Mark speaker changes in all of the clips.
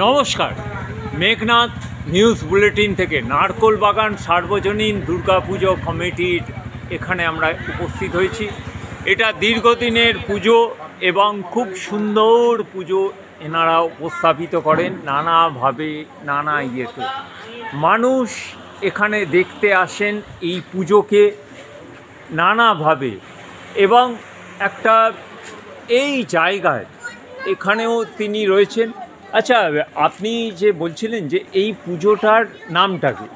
Speaker 1: নমস্কার, Meghnad news bulletin থেকে নারকোল বাগান সার্বজনীন দুর্গাপুজো কমিটির এখানে আমরা উপস্থিত হয়েছি। এটা দীর্ঘদিনের পুজো এবং খুব সুন্দর পুজো এনারা উপস্থাপিত করেন নানাভাবে, নানা ইয়েতে। মানুষ এখানে দেখতে আসেন এই পুজোকে নানাভাবে, এবং একটা এই জায়গায় এখানেও তিনি রয়েছেন। আচ্ছা, আপনি যে বলছিলেন যে এই পুজোটার নামটা কি?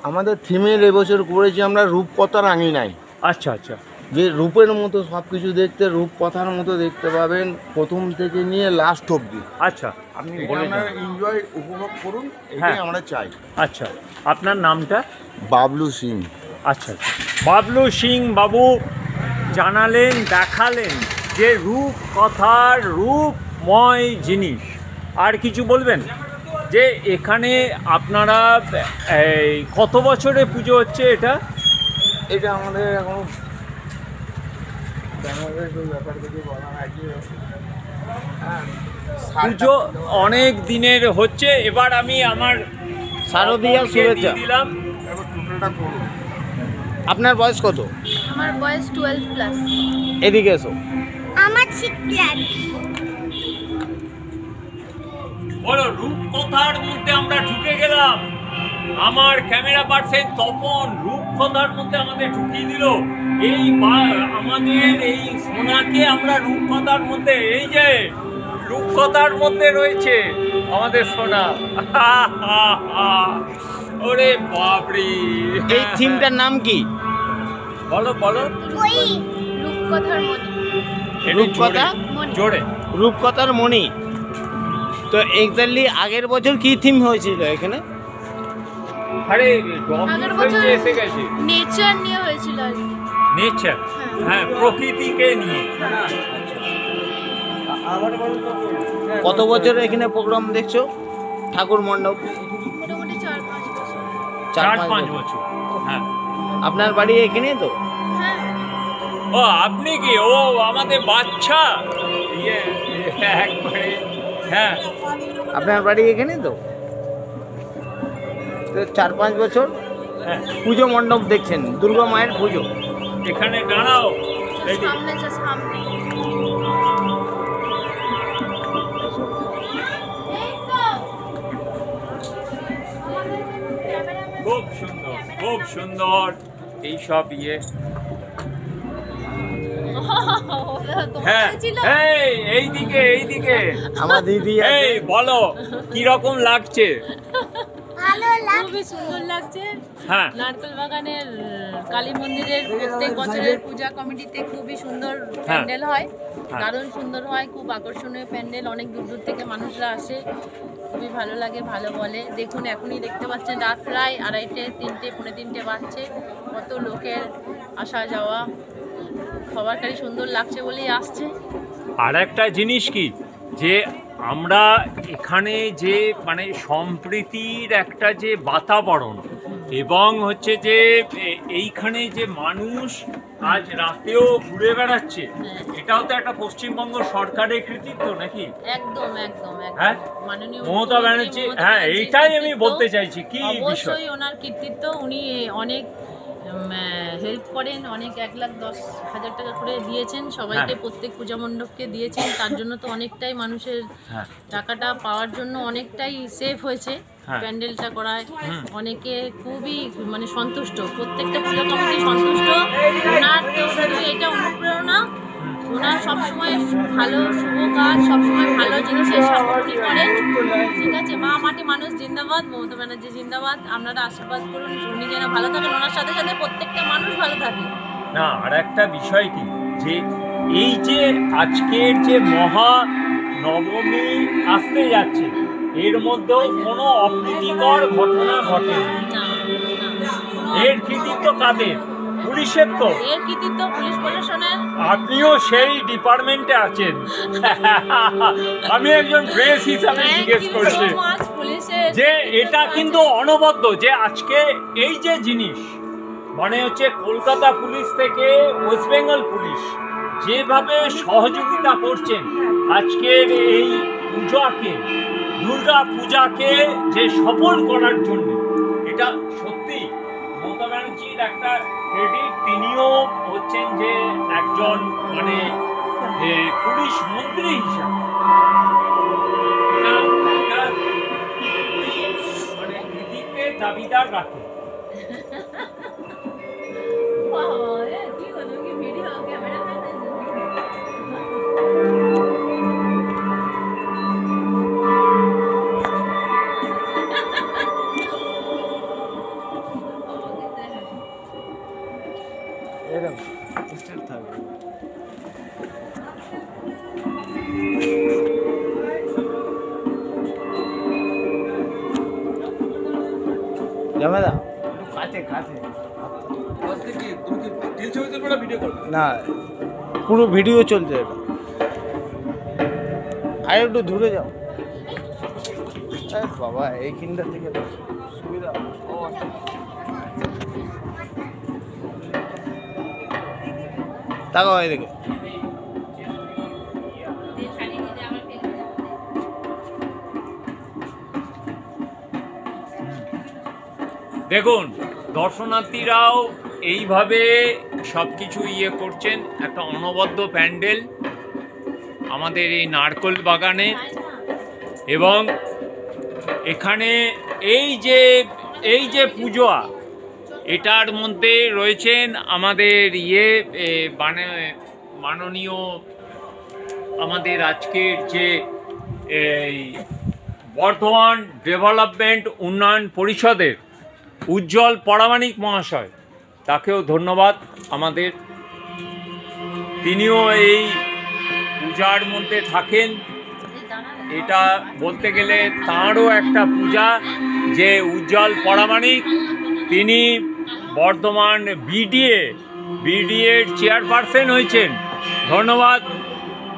Speaker 2: আমাদের থিমের এবছর করেছি আমরা রূপকথার আঙিনায়।
Speaker 1: আচ্ছা আচ্ছা,
Speaker 2: যে রূপের মতো সব কিছু দেখতে, রূপকথার মতো দেখতে পাবেন প্রথম থেকে নিয়ে লাস্ট অবধি।
Speaker 1: আচ্ছা, আপনি বলে
Speaker 2: এনজয় উপভোগ করুন, এটাই আমরা চাই।
Speaker 1: আচ্ছা, আপনার নামটা?
Speaker 2: বাবলু সিং।
Speaker 1: আচ্ছা আচ্ছা, বাবলু সিং বাবু জানালেন, দেখালেন যে রূপকথার রূপময় জিনিস। আর কিছু বলবেন যে এখানে আপনারা কত বছরে পুজো হচ্ছে এটা?
Speaker 2: এটা আমাদের এখন ব্যাপার কিছু বলা আছে,
Speaker 1: পুজো অনেক দিনের হচ্ছে। এবার আমি আমার
Speaker 2: শারদীয়ার শুভেচ্ছা
Speaker 1: দিলাম।
Speaker 2: আপনার বয়স কত?
Speaker 3: আমার বয়স 12+।
Speaker 2: এদিকে এসো।
Speaker 3: আমার 6+।
Speaker 1: বলো, রূপকথার মধ্যে আমরা ঢুকে গেলাম। আমার ক্যামেরা পার্সন তপন রূপকথার মধ্যে আমাদের ঢুকিয়ে দিল। এই আমাদের এই সোনাকে আমরা রূপকথার মধ্যে, এই যে রূপকথার মধ্যে রয়েছে আমাদের সোনা। ওরে বাপরে,
Speaker 2: এই থিমটার নাম কি?
Speaker 1: বলো বলো।
Speaker 3: রূপকথার মণি।
Speaker 2: রূপকথা
Speaker 1: জোরে,
Speaker 2: রূপকথার মণি। তো এক্স্যাক্টলি আগের বছর কি থিম হয়েছিল এখানে?
Speaker 1: আরে
Speaker 3: আগের বছর
Speaker 1: এসে গেছে,
Speaker 3: নেচার নিয়ে হয়েছিল আর কি।
Speaker 1: নেচার, হ্যাঁ, প্রকৃতিকে নিয়ে।
Speaker 2: কত বছর এখানে প্রোগ্রাম দেখছো ঠাকুর মণ্ডপ?
Speaker 3: মোটামুটি 4-5 বছর।
Speaker 1: 4-5 বছর। হ্যাঁ,
Speaker 2: আপনার বাড়ি এখানেই তো?
Speaker 3: হ্যাঁ।
Speaker 1: ও আপনি কি? ও আমাদের বাচ্চা ইয়ে একবারে। হ্যাঁ,
Speaker 2: আপনার বাড়ি এখানেই তো? 4-5 বছর
Speaker 1: হ্যাঁ,
Speaker 2: পুজো মণ্ডপ দেখছেন, দুর্গা মায়ের পুজো।
Speaker 1: এখানে দাঁড়াও।
Speaker 3: সামনে যা, সামনে।
Speaker 1: খুব সুন্দর, খুব সুন্দর এইসব ইয়ে। হ্যাঁ, এইদিকে এইদিকে
Speaker 2: আমার দিদি
Speaker 1: এই বলো কিরকম লাগছে?
Speaker 3: খুবই সুন্দর লাগছে।
Speaker 1: হ্যাঁ,
Speaker 3: নারকেল বাগানের কালী মন্দিরের প্রত্যেক বছরের পূজা কমিটিতে খুবই সুন্দর প্যান্ডেল হয়, দারুণ সুন্দর হয়, খুব আকর্ষণীয় প্যান্ডেল। অনেক দূর দূর থেকে মানুষরা আসে, খুবই ভালো লাগে, ভালো বলে। দেখুন, এখনই দেখতে পাচ্ছেন রাত প্রায় 2:30, 3টে, পৌনে 3টে বাজছে। কত লোকের আসা যাওয়া, খবরকারী সুন্দর লাগছে বলেই আসছে।
Speaker 1: আর একটা জিনিস কি, যে আমরা এখানে যে মানে সম্প্রীতির একটা যে বাতাবরণ, এবং হচ্ছে যে এইখানে যে মানুষ আজ রাতেও ঘুরে বেড়াচ্ছে, এটাও তো একটা পশ্চিমবঙ্গ সরকারের কৃতিত্ব নাকি?
Speaker 3: একদম একদম
Speaker 1: হ্যাঁ,
Speaker 3: মাননীয়
Speaker 1: মমতা ব্যানার্জি, হ্যাঁ, এইটাই আমি বলতে চাইছি। কি বিষয়?
Speaker 3: অবশ্যই ওনার কৃতিত্ব। উনি অনেক হেল্প করেন, অনেক 1,10,000 টাকা করে দিয়েছেন সবাইকে, প্রত্যেক পূজা মণ্ডপকে দিয়েছেন। তার জন্য তো অনেকটাই মানুষের টাকাটা পাওয়ার জন্য অনেকটাই সেফ হয়েছে প্যান্ডেলটা করায়। অনেকে খুবই মানে সন্তুষ্ট, প্রত্যেকটা পূজা কমিটি সন্তুষ্ট। ওনার তো শুধু এটা অনুপ্রেরণা, ওনার সবসময় ভালো শুভ কাজ, সবসময় ভালো জিনিসের সাপোর্টই করেন। ঠিক আছে, মা মাটি মানুষ জিন্দাবাদ, মমতা ব্যানার্জি জিন্দাবাদ। আপনারা আশীর্বাদ করুন উনি যেন ভালো থাকেন, ওনার সাথে সাথে প্রত্যেকটা মানুষ ভালো থাকে।
Speaker 1: না, আর একটা বিষয় কি, যে এই যে আজকের যে মহা নবমী আসতে যাচ্ছে, এর মধ্যেও কোনো অপ্রীতিকর ঘটনা ঘটে। এর কৃতিত্ব কাদের? পুলিশের তো।
Speaker 3: এর কৃতিত্ব পুলিশ প্রশাসনের।
Speaker 1: আপনিও সেই ডিপার্টমেন্টে আছেন। আমি একজন প্রেস হিসাবে জিজ্ঞেস করছি যে এটা কিন্তু অনবদ্য, যে আজকে এই যে জিনিস মানে হচ্ছে কলকাতা পুলিশ থেকে ওয়েস্ট বেঙ্গল পুলিশ যেভাবে সহযোগিতা করছেন আজকের এই পূজাকে যে সফল করার জন্য, এটা সত্যি মমতা ব্যানার্জির একটা ক্রেডিট। তিনিও হচ্ছেন যে একজন মানে পুলিশ মন্ত্রী হিসাবে মানে কৃতিত্বে দাবিদার রাখে।
Speaker 2: জামেদা না, পুরো ভিডিও চলছে এটা। আর একটু দূরে যাও বাবা, এইখানটা থেকে সুবিধা। তাকাও এদিকে।
Speaker 1: দেখুন, দর্শনার্থীরাও এইভাবে সব কিছু করছেন। একটা অনবদ্য প্যান্ডেল আমাদের এই নারকোল বাগানে, এবং এখানে এই যে পুজো, এটার মধ্যে রয়েছেন আমাদের মাননীয় আমাদের আজকের যে এই বর্ধমান ডেভেলপমেন্ট উন্নয়ন পরিষদের উজ্জ্বল পরামানিক মহাশয়, তাকেও ধন্যবাদ আমাদের। তিনিও এই পূজার মধ্যে থাকেন। এটা বলতে গেলে তাঁরও একটা পূজা, যে উজ্জ্বল পরামানিক, তিনি বর্ধমান বিডিএর চেয়ারপারসন হয়েছেন। ধন্যবাদ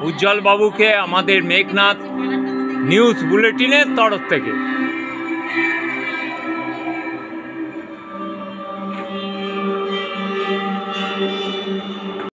Speaker 1: উজ্জ্বল বাবুকে আমাদের মেঘনাথ নিউজ বুলেটিনের তরফ থেকে।